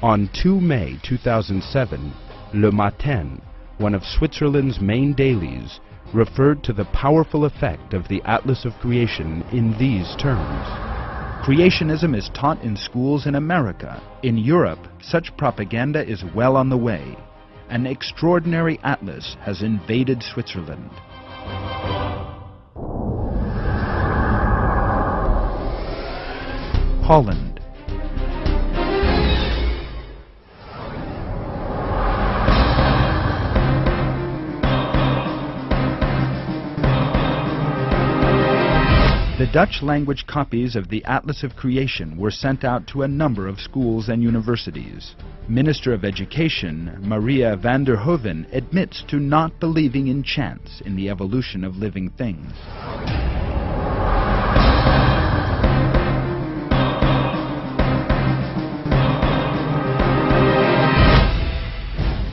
On 2 May 2007, Le Matin, one of Switzerland's main dailies, referred to the powerful effect of the Atlas of Creation in these terms. Creationism is taught in schools in America. In Europe, such propaganda is well on the way. An extraordinary atlas has invaded Switzerland. Holland. The Dutch-language copies of the Atlas of Creation were sent out to a number of schools and universities. Minister of Education Maria van der Hoeven admits to not believing in chance in the evolution of living things.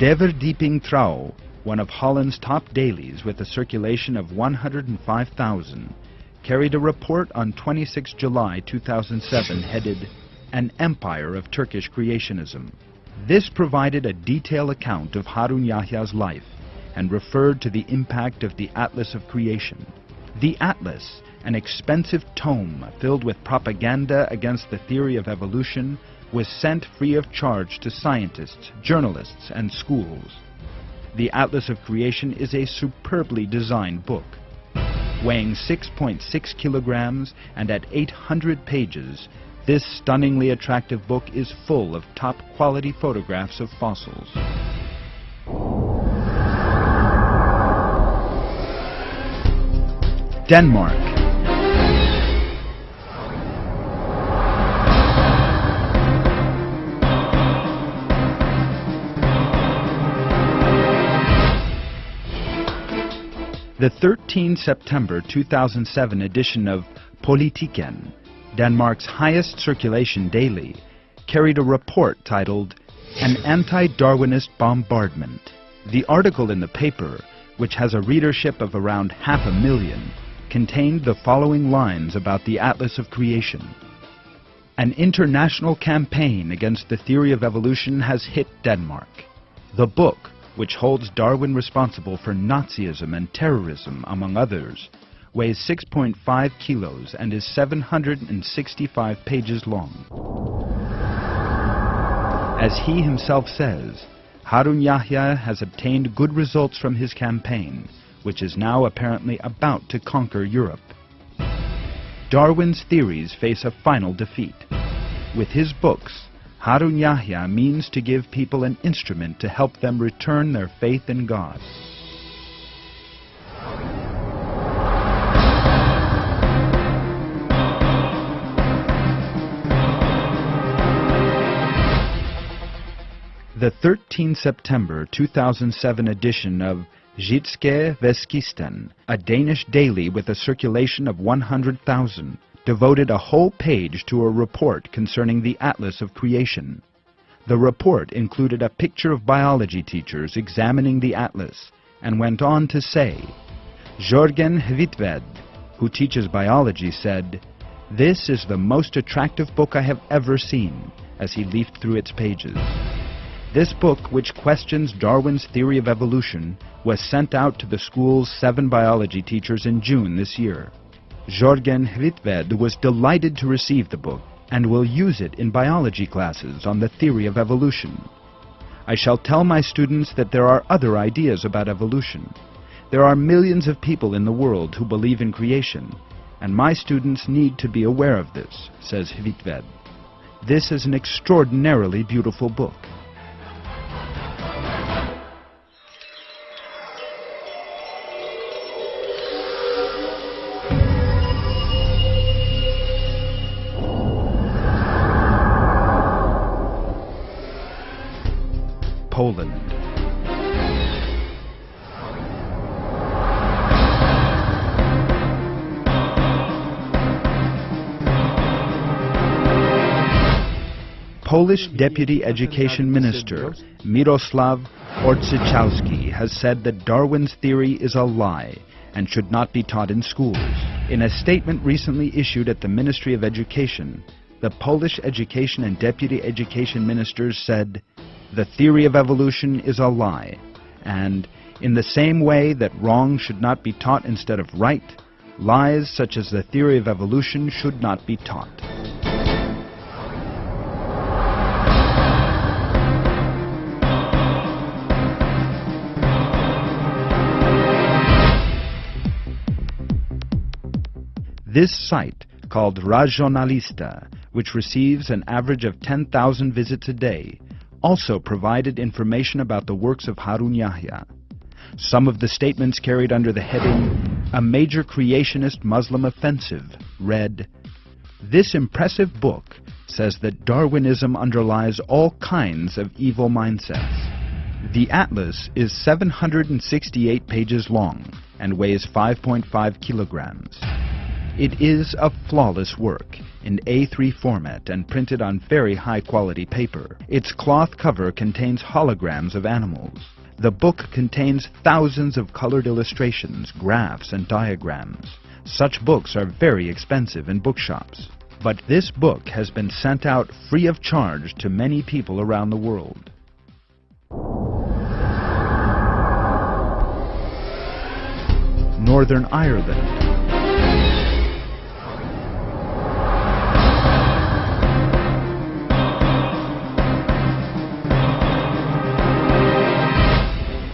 De Verdieping Trouw, one of Holland's top dailies with a circulation of 105,000, carried a report on 26 July 2007 headed An Empire of Turkish Creationism. This provided a detailed account of Harun Yahya's life and referred to the impact of the Atlas of Creation. The Atlas, an expensive tome filled with propaganda against the theory of evolution, was sent free of charge to scientists, journalists, and schools. The Atlas of Creation is a superbly designed book. Weighing 6.6 kilograms and at 800 pages, this stunningly attractive book is full of top-quality photographs of fossils. Denmark. The 13 September 2007 edition of Politiken, Denmark's highest circulation daily, carried a report titled An Anti-Darwinist Bombardment. The article in the paper, which has a readership of around 500,000, contained the following lines about the Atlas of Creation. An international campaign against the theory of evolution has hit Denmark. The book, which holds Darwin responsible for Nazism and terrorism, among others, weighs 6.5 kilos and is 765 pages long. As he himself says, Harun Yahya has obtained good results from his campaign, which is now apparently about to conquer Europe. Darwin's theories face a final defeat. With his books, Harun Yahya means to give people an instrument to help them return their faith in God. The 13 September 2007 edition of Jyske Veskisten, a Danish daily with a circulation of 100,000, devoted a whole page to a report concerning the Atlas of Creation. The report included a picture of biology teachers examining the Atlas and went on to say, Jørgen Hvitved, who teaches biology, said, "This is the most attractive book I have ever seen," as he leafed through its pages. This book, which questions Darwin's theory of evolution, was sent out to the school's 7 biology teachers in June this year. Jørgen Hvitved was delighted to receive the book and will use it in biology classes on the theory of evolution. I shall tell my students that there are other ideas about evolution. There are millions of people in the world who believe in creation, and my students need to be aware of this, says Hvitved. This is an extraordinarily beautiful book. Poland. Polish Deputy Education Minister Mirosław Orczychowski has said that Darwin's theory is a lie and should not be taught in schools. In a statement recently issued at the Ministry of Education, the Polish education and deputy education ministers said, "The theory of evolution is a lie," and in the same way that wrong should not be taught instead of right, lies such as the theory of evolution should not be taught. This site, called Regionalista, which receives an average of 10,000 visits a day, also provided information about the works of Harun Yahya. Some of the statements carried under the heading, "A Major Creationist Muslim Offensive," read, "This impressive book says that Darwinism underlies all kinds of evil mindsets." The atlas is 768 pages long and weighs 5.5 kilograms. It is a flawless work in A3 format and printed on very high-quality paper. Its cloth cover contains holograms of animals. The book contains thousands of colored illustrations, graphs, and diagrams. Such books are very expensive in bookshops. But this book has been sent out free of charge to many people around the world. Northern Ireland.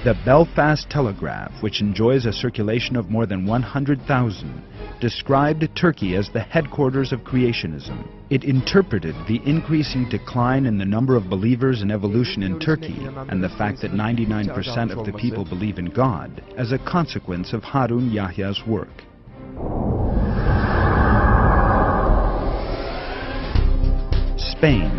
The Belfast Telegraph, which enjoys a circulation of more than 100,000, described Turkey as the headquarters of creationism. It interpreted the increasing decline in the number of believers in evolution in Turkey and the fact that 99% of the people believe in God as a consequence of Harun Yahya's work. Spain.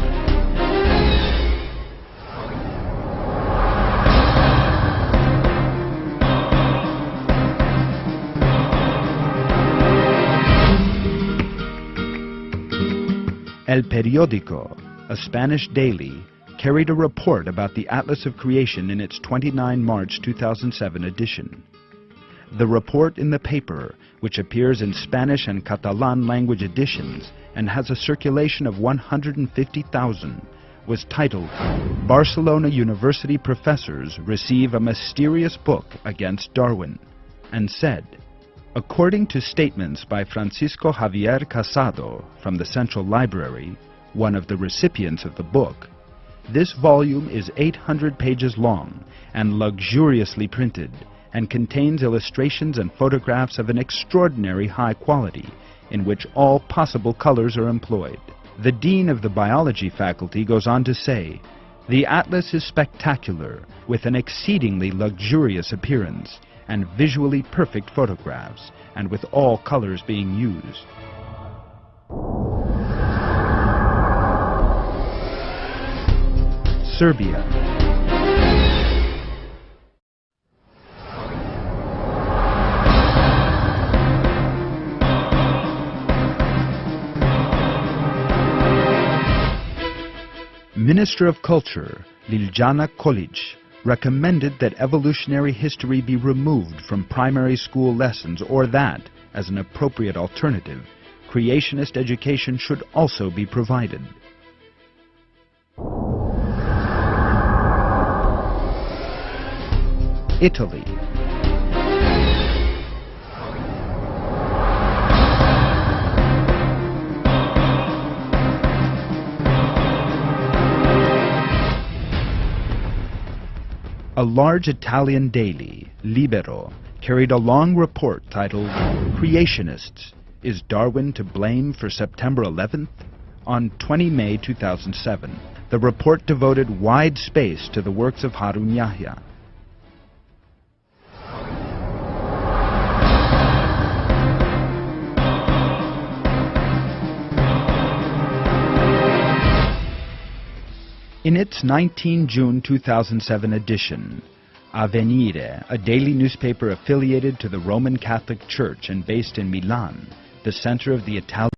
El Periódico, a Spanish daily, carried a report about the Atlas of Creation in its 29 March 2007 edition. The report in the paper, which appears in Spanish and Catalan language editions and has a circulation of 150,000, was titled, "Barcelona University Professors Receive a Mysterious Book Against Darwin," and said, "According to statements by Francisco Javier Casado from the Central Library, one of the recipients of the book, this volume is 800 pages long and luxuriously printed and contains illustrations and photographs of an extraordinary high quality in which all possible colors are employed." The dean of the biology faculty goes on to say, "The atlas is spectacular with an exceedingly luxurious appearance and visually perfect photographs, and with all colors being used." Serbia. Minister of Culture, Liljana Kolic, recommended that evolutionary history be removed from primary school lessons, or that, as an appropriate alternative, creationist education should also be provided. Italy. A large Italian daily, Libero, carried a long report titled, "Creationists, Is Darwin to Blame for September 11th?" on 20 May 2007. The report devoted wide space to the works of Harun Yahya. In its 19 June 2007 edition, Avvenire, a daily newspaper affiliated to the Roman Catholic Church and based in Milan, the center of the Italian